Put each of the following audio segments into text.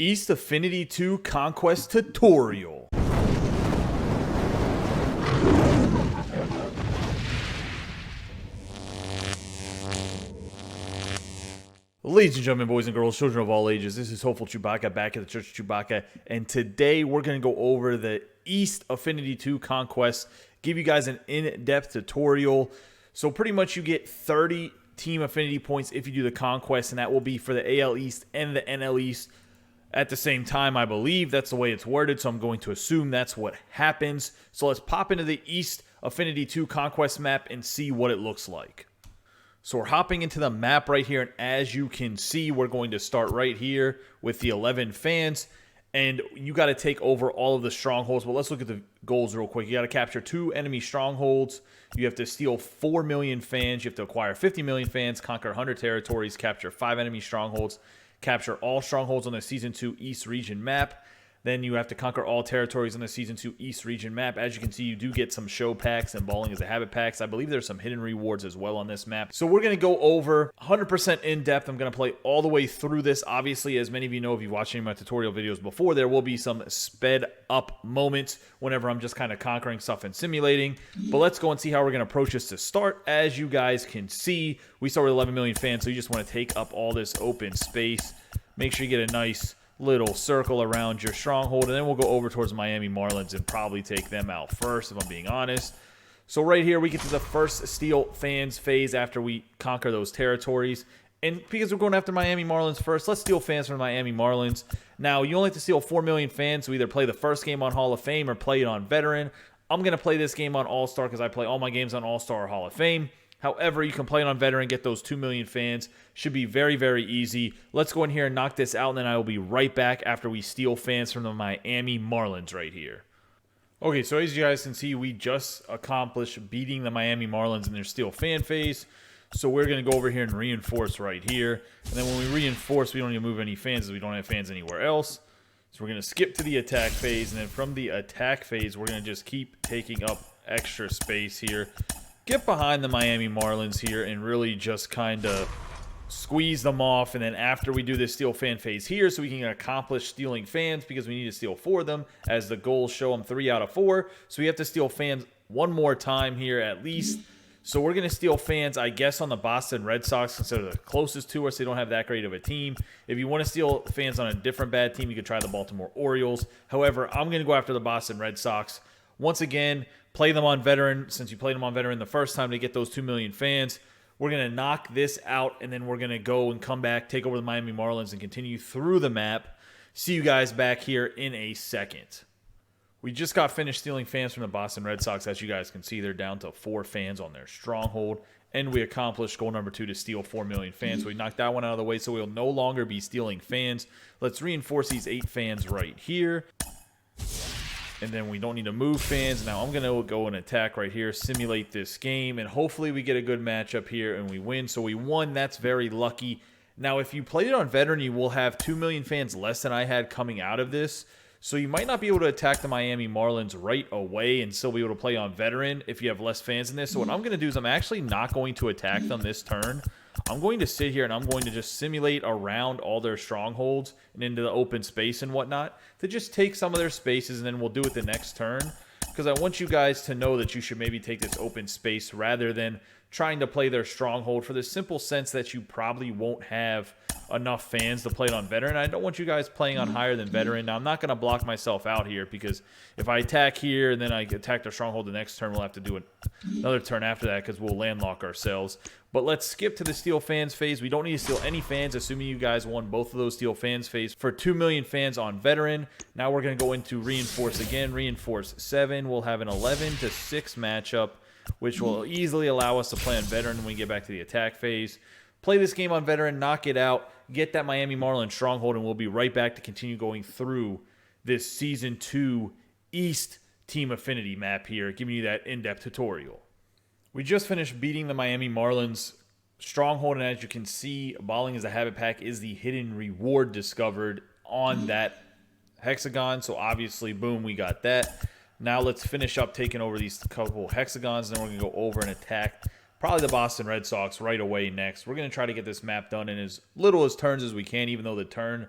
East Affinity 2 Conquest tutorial. Ladies and gentlemen, boys and girls, children of all ages, this is Hopeful Chewbacca back at the Church of Chewbacca, and today we're going to go over the East Affinity 2 Conquest, give you guys an in-depth tutorial. So pretty much you get 30 team affinity points if you do the Conquest, and that will be for the AL East and the NL East at the same time. I believe that's the way it's worded, so I'm going to assume that's what happens. So let's pop into the East Affinity 2 Conquest map and see what it looks like. So we're hopping into the map right here, and as you can see, we're going to start right here with the 11 fans, and you got to take over all of the strongholds. But let's look at the goals real quick. You got to capture 2 enemy strongholds. You have to steal 4 million fans. You have to acquire 50 million fans, conquer 100 territories, capture 5 enemy strongholds, capture all strongholds on the Season 2 East Region map. Then you have to conquer all territories on the Season 2 East Region map. As you can see, you do get some show packs and balling as a habit packs. I believe there's some hidden rewards as well on this map. So we're going to go over 100% in depth. I'm going to play all the way through this. Obviously, as many of you know, if you've watched any of my tutorial videos before, there will be some sped up moments whenever I'm just kind of conquering stuff and simulating. But let's go and see how we're going to approach this to start. As you guys can see, we start with 11 million fans, so you just want to take up all this open space. Make sure you get a nice little circle around your stronghold, and then we'll go over towards Miami Marlins and probably take them out first, if I'm being honest. So right here, we get to the first steal fans phase after we conquer those territories. And because we're going after Miami Marlins first, let's steal fans from Miami Marlins. Now, you only have to steal 4 million fans, so either play the first game on Hall of Fame or play it on Veteran. I'm going to play this game on All-Star because I play all my games on All-Star or Hall of Fame. However, you can play it on Veteran, get those 2 million fans. Should be very, very easy. Let's go in here and knock this out, and then I will be right back after we steal fans from the Miami Marlins right here. Okay, so as you guys can see, we just accomplished beating the Miami Marlins in their steal fan phase. So we're going to go over here and reinforce right here. And then when we reinforce, we don't need to move any fans as we don't have fans anywhere else. So we're going to skip to the attack phase, and then from the attack phase, we're going to just keep taking up extra space here. Get behind the Miami Marlins here and really just kind of squeeze them off. And then after we do this steal fan phase here, so we can accomplish stealing fans because we need to steal 4 of them, as the goals show them 3 out of 4. So we have to steal fans one more time here at least. So we're going to steal fans, I guess, on the Boston Red Sox since they're the closest to us. They don't have that great of a team. If you want to steal fans on a different bad team, you could try the Baltimore Orioles. However, I'm going to go after the Boston Red Sox. Once again, play them on Veteran, since you played them on Veteran the first time to get those 2 million fans. We're going to knock this out, and then we're going to go and come back, take over the Miami Marlins, and continue through the map. See you guys back here in a second. We just got finished stealing fans from the Boston Red Sox. As you guys can see, they're down to 4 fans on their stronghold, and we accomplished goal number 2 to steal 4 million fans. So we knocked that one out of the way, so we'll no longer be stealing fans. Let's reinforce these 8 fans right here. And then we don't need to move fans. Now I'm going to go and attack right here, simulate this game, and hopefully we get a good matchup here and we win. So we won. That's very lucky. Now, if you played it on Veteran, you will have 2 million fans less than I had coming out of this. So you might not be able to attack the Miami Marlins right away and still be able to play on Veteran if you have less fans in this. So what I'm going to do is I'm actually not going to attack them this turn. I'm going to sit here and I'm going to just simulate around all their strongholds and into the open space and whatnot to just take some of their spaces, and then we'll do it the next turn. Because I want you guys to know that you should maybe take this open space rather than trying to play their stronghold, for the simple sense that you probably won't have enough fans to play it on Veteran. I don't want you guys playing on higher than Veteran. Now, I'm not going to block myself out here, because if I attack here and then I attack their stronghold the next turn, we'll have to do another turn after that because we'll landlock ourselves. But let's skip to the steal fans phase. We don't need to steal any fans, assuming you guys won both of those steal fans phase for 2 million fans on Veteran. Now we're going to go into reinforce again. Reinforce 7. We'll have an 11-6 matchup, which will easily allow us to play on Veteran when we get back to the attack phase. Play this game on Veteran, knock it out, get that Miami Marlins stronghold, and we'll be right back to continue going through this Season 2 East Team Affinity map here, giving you that in-depth tutorial. We just finished beating the Miami Marlins stronghold, and as you can see, balling as a habit pack is the hidden reward discovered on that hexagon. So obviously, boom, we got that. Now let's finish up taking over these couple hexagons, and then we're going to go over and attack probably the Boston Red Sox right away next. We're going to try to get this map done in as little as turns as we can, even though the turn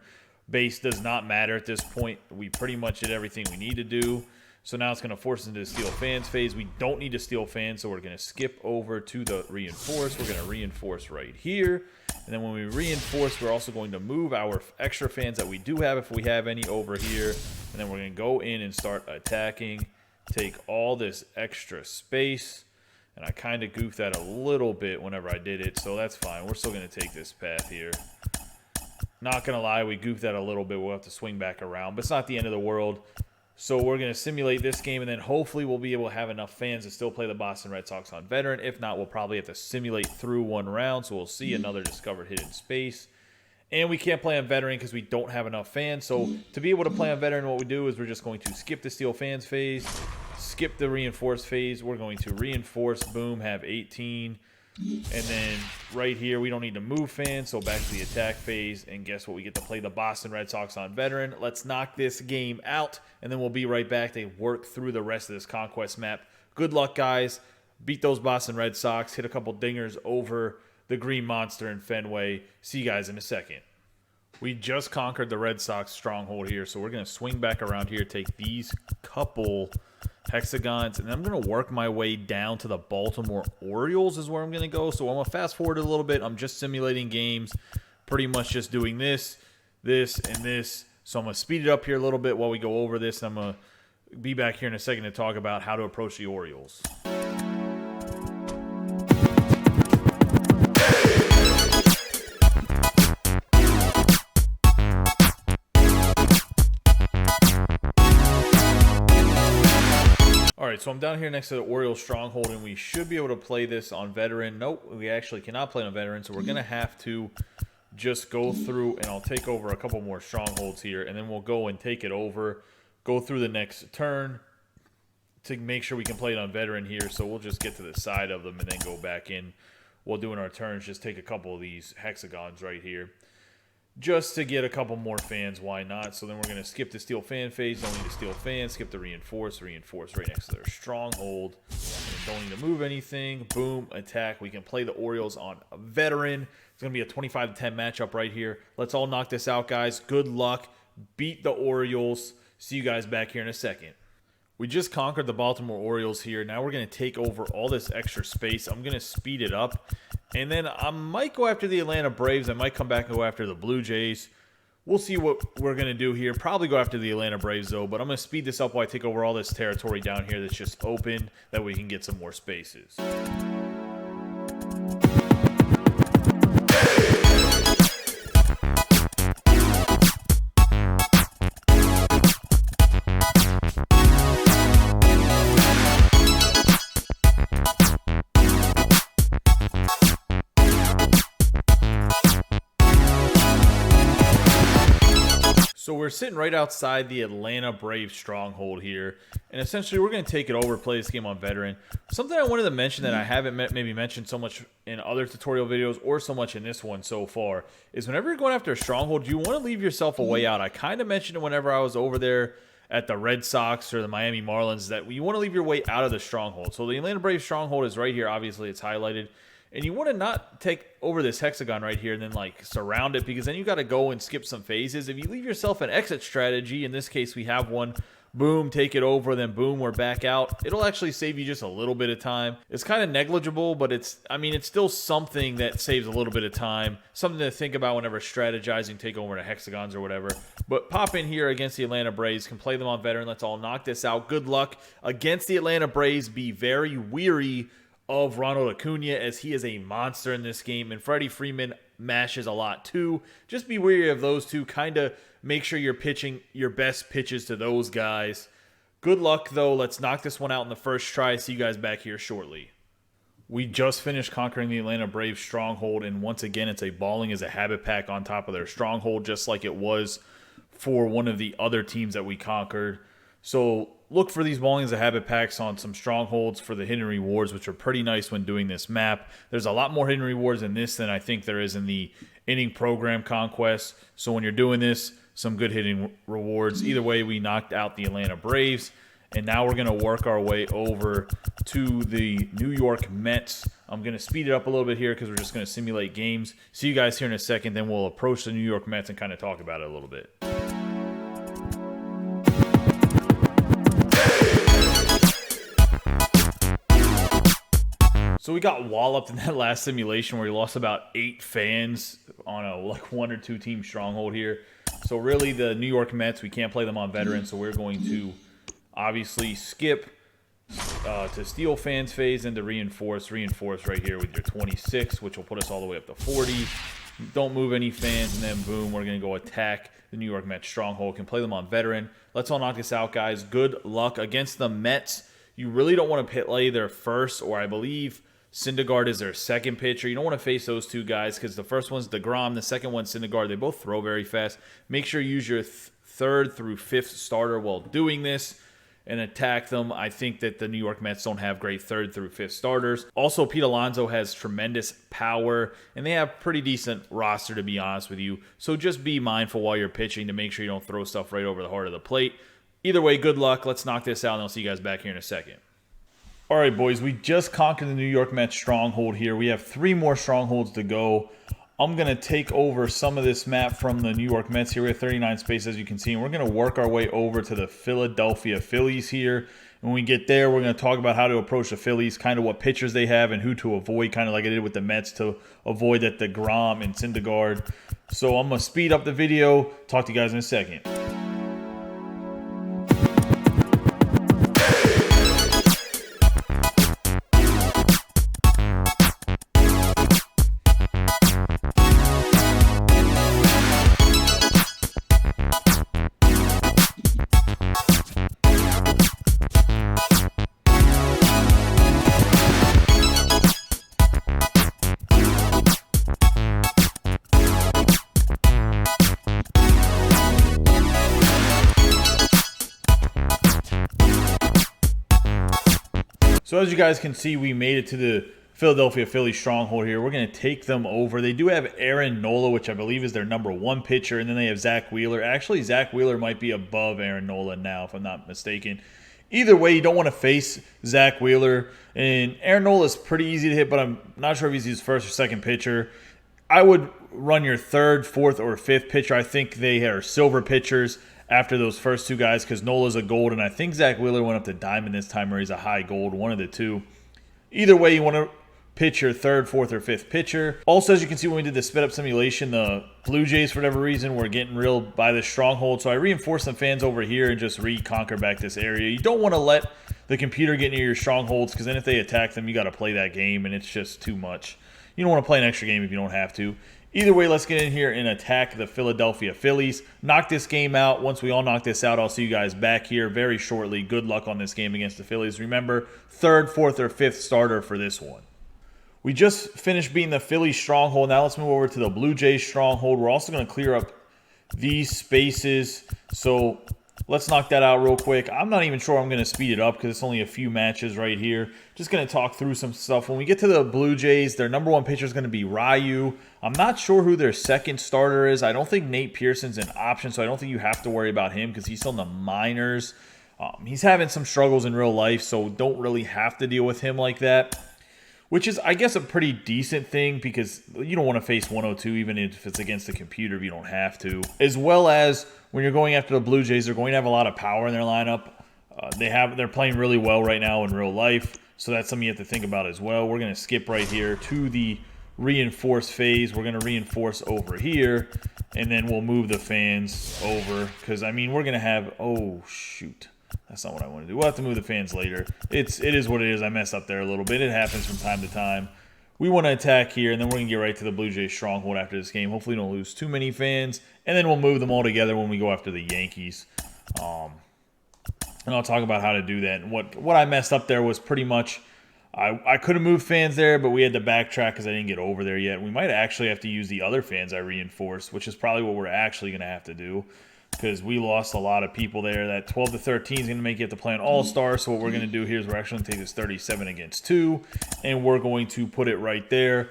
Base does not matter at this point. We pretty much did everything we need to do. So now it's going to force us into the steal fans phase. We don't need to steal fans, so we're going to skip over to the reinforce. We're going to reinforce right here. And then when we reinforce, we're also going to move our extra fans that we do have, if we have any, over here. And then we're going to go in and start attacking. Take all this extra space. And I kind of goofed that a little bit whenever I did it, so that's fine. We're still going to take this path here. Not going to lie, we goofed that a little bit. We'll have to swing back around, but it's not the end of the world. So we're going to simulate this game, and then hopefully we'll be able to have enough fans to still play the Boston Red Sox on veteran. If not, we'll probably have to simulate through one round, so we'll see another discovered hidden space. And we can't play on veteran because we don't have enough fans. So to be able to play on veteran, what we do is we're just going to skip the steal fans phase, skip the reinforce phase. We're going to reinforce, boom, have 18. And then right here, we don't need to move fans, so back to the attack phase. And guess what? We get to play the Boston Red Sox on veteran. Let's knock this game out, and then we'll be right back to work through the rest of this Conquest map. Good luck, guys. Beat those Boston Red Sox. Hit a couple dingers over the Green Monster in Fenway. See you guys in a second. We just conquered the Red Sox stronghold here, so we're going to swing back around here, take these couple hexagons, and I'm going to work my way down to the Baltimore Orioles is where I'm going to go. So I'm going to fast forward a little bit. I'm just simulating games, pretty much just doing this, this, and this. So I'm going to speed it up here a little bit while we go over this. I'm going to be back here in a second to talk about how to approach the Orioles. Alright, so I'm down here next to the Orioles stronghold, and we should be able to play this on veteran. Nope, we actually cannot play on veteran, so we're going to have to just go through, and I'll take over a couple more strongholds here, and then we'll go and take it over, go through the next turn to make sure we can play it on veteran here. So we'll just get to the side of them and then go back in while doing our turns. Just take a couple of these hexagons right here, just to get a couple more fans. Why not? So then we're going to skip the steal fan phase. Don't need to steal fans. Skip the reinforce right next to their stronghold. Don't need to move anything. Boom, attack. We can play the Orioles on a veteran. It's going to be a 25-10 matchup right here. Let's all knock this out, guys. Good luck. Beat the Orioles. See you guys back here in a second. We just conquered the Baltimore Orioles here. Now we're going to take over all this extra space. I'm going to speed it up. And then I might go after the Atlanta Braves. I might come back and go after the Blue Jays. We'll see what we're going to do here. Probably go after the Atlanta Braves, though. But I'm going to speed this up while I take over all this territory down here that's just open. That way we can get some more spaces. So we're sitting right outside the Atlanta Braves stronghold here, and essentially we're going to take it over, play this game on veteran. Something I wanted to mention that I haven't maybe mentioned so much in other tutorial videos or so much in this one so far is whenever you're going after a stronghold, you want to leave yourself a way out. I kind of mentioned it whenever I was over there at the Red Sox or the Miami Marlins that you want to leave your way out of the stronghold. So the Atlanta Braves stronghold is right here. Obviously, it's highlighted. And you want to not take over this hexagon right here and then like surround it, because then you got to go and skip some phases. If you leave yourself an exit strategy, in this case we have one, boom, take it over, then boom, we're back out. It'll actually save you just a little bit of time. It's kind of negligible, but it's still something that saves a little bit of time. Something to think about whenever strategizing, take over the hexagons or whatever. But pop in here against the Atlanta Braves, can play them on veteran. Let's all knock this out. Good luck against the Atlanta Braves. Be very weary of Ronald Acuna, as he is a monster in this game, and Freddie Freeman mashes a lot too. Just be wary of those two. Kind of make sure you're pitching your best pitches to those guys. Good luck, though. Let's knock this one out in the first try. See you guys back here shortly. We just finished conquering the Atlanta Braves stronghold, and once again, it's a balling as a habit pack on top of their stronghold, just like it was for one of the other teams that we conquered. So look for these balling as a habit packs on some strongholds for the hidden rewards, which are pretty nice when doing this map. There's a lot more hidden rewards in this than I think there is in the inning program Conquest. So when you're doing this, some good hidden rewards. Either way, we knocked out the Atlanta Braves. And now we're going to work our way over to the New York Mets. I'm going to speed it up a little bit here because we're just going to simulate games. See you guys here in a second. Then we'll approach the New York Mets and kind of talk about it a little bit. So we got walloped in that last simulation where we lost about 8 fans on a 1 or 2 team stronghold here. So really the New York Mets, we can't play them on veterans, so we're going to obviously skip to steal fans phase and to reinforce right here with your 26, which will put us all the way up to 40. Don't move any fans, and then boom, we're going to go attack the New York Mets stronghold. Can play them on veteran. Let's all knock this out, guys. Good luck against the Mets. You really don't want to play their first, or I believe Syndergaard is their second pitcher. You don't want to face those two guys because the first one's DeGrom, the second one's Syndergaard. They both throw very fast. Make sure you use your third through fifth starter while doing this and attack them. I think that the New York Mets don't have great third through fifth starters. Also, Pete Alonso has tremendous power, and they have pretty decent roster, to be honest with you. So just be mindful while you're pitching to make sure you don't throw stuff right over the heart of the plate. Either way, good luck. Let's knock this out, and I'll see you guys back here in a second. All right, boys, we just conquered the New York Mets stronghold here. We have 3 more strongholds to go. I'm going to take over some of this map from the New York Mets here. We have 39 space, as you can see, and we're going to work our way over to the Philadelphia Phillies here. When we get there, we're going to talk about how to approach the Phillies, kind of what pitchers they have and who to avoid, kind of like I did with the Mets to avoid that DeGrom and Syndergaard. So I'm going to speed up the video. Talk to you guys in a second. So as you guys can see, we made it to the Philadelphia Phillies stronghold here. We're going to take them over. They do have Aaron Nola, which I believe is their #1 pitcher, and then they have Zach Wheeler. Actually, Zach Wheeler might be above Aaron Nola now, if I'm not mistaken. Either way, you don't want to face Zach Wheeler. And Aaron Nola is pretty easy to hit, but I'm not sure if he's his first or second pitcher. I would run your third, fourth, or fifth pitcher. I think they are silver pitchers after those first 2 guys because Nola's a gold, and I think Zach Wheeler went up to diamond this time, or he's a high gold, one of the two. Either way, you want to pitch your third, fourth, or fifth pitcher. Also, as you can see, when we did the sped up simulation, the Blue Jays, for whatever reason, were getting reeled by the stronghold, so I reinforced some fans over here and just reconquer back this area. You don't want to let the computer get near your strongholds because then if they attack them, you got to play that game, and it's just too much. You don't want to play an extra game if you don't have to. Either way, let's get in here and attack the Philadelphia Phillies. Knock this game out. Once we all knock this out, I'll see you guys back here very shortly. Good luck on this game against the Phillies. Remember, third, fourth, or fifth starter for this one. We just finished beating the Phillies stronghold. Now let's move over to the Blue Jays stronghold. We're also going to clear up these spaces. So let's knock that out real quick. I'm not even sure I'm going to speed it up because it's only a few matches right here. Just going to talk through some stuff. When we get to the Blue Jays, their #1 pitcher is going to be Ryu. I'm not sure who their second starter is. I don't think Nate Pearson's an option, so I don't think you have to worry about him because he's still in the minors. He's having some struggles in real life, so don't really have to deal with him like that. Which is, I guess, a pretty decent thing because you don't want to face 102 even if it's against the computer if you don't have to. As well as when you're going after the Blue Jays, they're going to have a lot of power in their lineup. They're playing really well right now in real life, so that's something you have to think about as well. We're going to skip right here to the reinforce phase. We're going to reinforce over here, and then we'll move the fans over because, I mean, we're going to have – oh, shoot. That's not what I want to do. We'll have to move the fans later. It is what it is. I messed up there a little bit. It happens from time to time. We want to attack here, and then we're going to get right to the Blue Jays stronghold after this game. Hopefully we don't lose too many fans, and then we'll move them all together when we go after the Yankees. And I'll talk about how to do that. And what I messed up there was pretty much I could have moved fans there, but we had to backtrack because I didn't get over there yet. We might actually have to use the other fans I reinforced, which is probably what we're actually going to have to do because we lost a lot of people there. That 12 to 13 is going to make you have to play an all-star. So what we're going to do here is we're actually going to take this 37 against 2, and we're going to put it right there.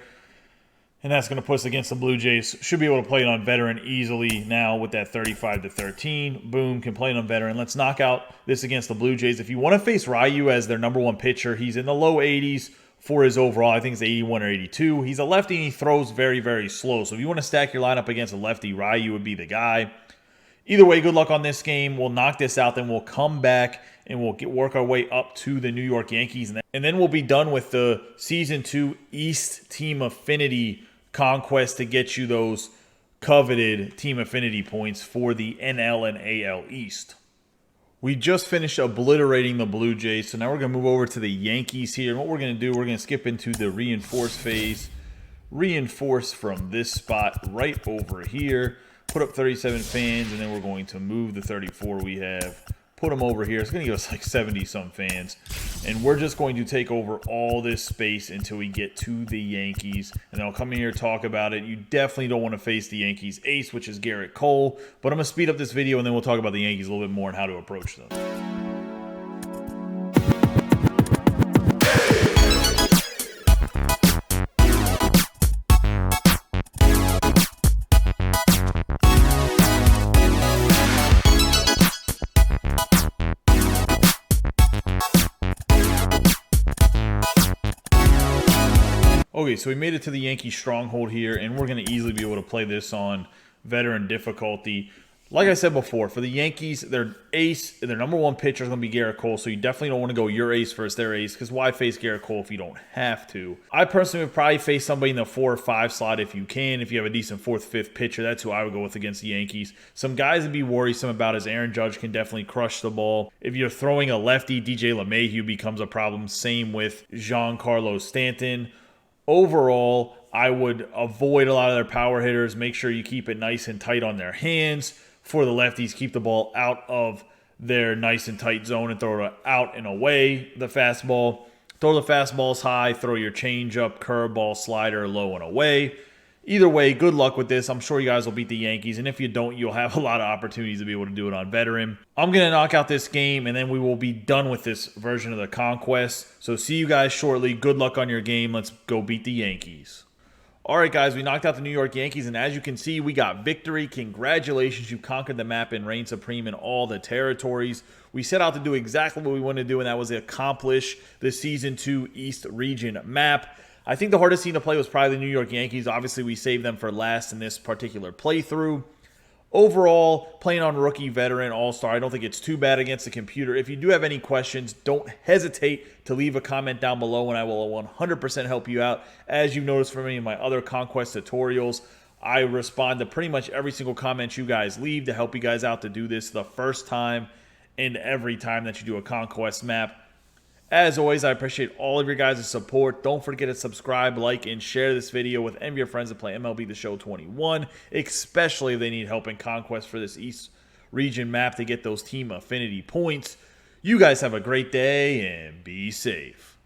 And that's going to put us against the Blue Jays. Should be able to play it on veteran easily now with that 35-13. Boom, can play it on veteran. Let's knock out this against the Blue Jays. If you want to face Ryu as their #1 pitcher, he's in the low 80s for his overall. I think it's 81 or 82. He's a lefty and he throws very, very slow. So if you want to stack your lineup against a lefty, Ryu would be the guy. Either way, good luck on this game. We'll knock this out, then we'll come back and we'll work our way up to the New York Yankees. And then we'll be done with the Season 2 East Team Affinity Conquest to get you those coveted Team Affinity points for the NL and AL East. We just finished obliterating the Blue Jays, so now we're going to move over to the Yankees here. And what we're going to do, we're going to skip into the reinforce phase. Reinforce from this spot right over here. Put up 37 fans, and then we're going to move the 34 we have. Put them over here. It's going to give us like 70-some fans. And we're just going to take over all this space until we get to the Yankees. And then I'll come in here and talk about it. You definitely don't want to face the Yankees ace, which is Garrett Cole. But I'm going to speed up this video, and then we'll talk about the Yankees a little bit more and how to approach them. Okay, so we made it to the Yankee stronghold here, and we're going to easily be able to play this on veteran difficulty. Like I said before, for the Yankees, their ace, their #1 pitcher is going to be Garrett Cole, so you definitely don't want to go your ace versus their ace, because why face Garrett Cole if you don't have to? I personally would probably face somebody in the 4 or 5 slot if you can. If you have a decent 4th, 5th pitcher, that's who I would go with against the Yankees. Some guys to be worrisome about is Aaron Judge can definitely crush the ball. If you're throwing a lefty, DJ LeMahieu becomes a problem. Same with Giancarlo Stanton. Overall, I would avoid a lot of their power hitters. Make sure you keep it nice and tight on their hands. For the lefties, keep the ball out of their nice and tight zone and throw it out and away. The fastball, throw the fastballs high, throw your changeup, curveball, slider low and away. Either way, good luck with this. I'm sure you guys will beat the Yankees, and if you don't, you'll have a lot of opportunities to be able to do it on veteran. I'm going to knock out this game, and then we will be done with this version of the Conquest. So see you guys shortly. Good luck on your game. Let's go beat the Yankees. All right, guys, we knocked out the New York Yankees, and as you can see, we got victory. Congratulations, you conquered the map and reigned supreme in all the territories. We set out to do exactly what we wanted to do, and that was accomplish the Season 2 East Region map. I think the hardest team to play was probably the New York Yankees. Obviously, we saved them for last in this particular playthrough. Overall, playing on rookie, veteran, all-star, I don't think it's too bad against the computer. If you do have any questions, don't hesitate to leave a comment down below, and I will 100% help you out. As you've noticed from any of my other Conquest tutorials, I respond to pretty much every single comment you guys leave to help you guys out to do this the first time and every time that you do a Conquest map. As always, I appreciate all of your guys' support. Don't forget to subscribe, like, and share this video with any of your friends that play MLB The Show 21, especially if they need help in Conquest for this East Region map to get those Team Affinity points. You guys have a great day and be safe.